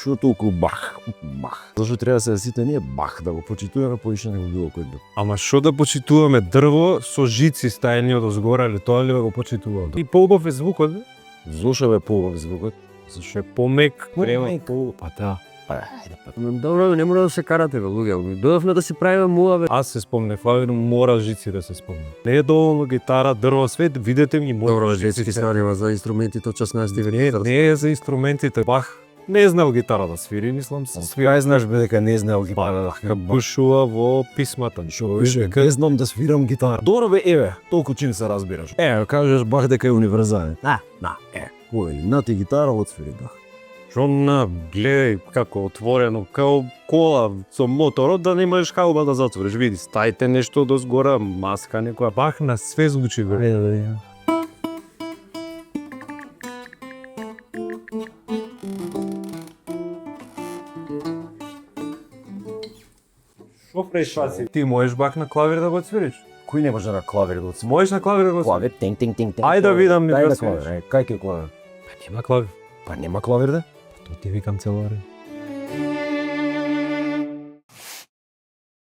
Што толку бах? Зашто треба да се сите ние бах да го почитуваме поише него било кој друг. Ама што да почитуваме дрво со жици стаени од озгора, или тоа ли да го почитуваме? И поубав е звукот, бе? Зошто бе поубав звукот? Зашто е помек, према. Па да. Ајде па. Добро, не мора да се карате бе, луѓе. Дојавме да си правиме муа бе. Аз се спомнев, мора жици да се спомне. Не е доволно гитара, дрво, свет, видете ми мора Добро, жици. жици станува за инструментите од 16 век. Не е за инструментите. Бах не знал гитара да свири, мислам се. Свирај знаеш бе дека не знаел гитара да Бушува во писмата. Што беше, кај знам да свирам гитара. Добро бе, еве, толку чин се разбираш. Кажеш бах дека е универзален. Кој, на ти гитара отсвири бах. Што на, гледај како отворено, као кола со моторот, да не можеш хауба да затвориш. Види, стајте нешто до згора, маска некоја. Бах на све звучи бе. Што прешаси? Ти можеш бах на клавир да го отсвириш? Кој не може на клавир да отсвири? Можеш на клавир да го отсвириш? Клавир, тинг, тинг, тинг, тинг. Ајде да видам ми Дај да да свириш. клавир, кај ке клавир? Нема клавир. Па нема клавир да? Тоа ти викам цело време.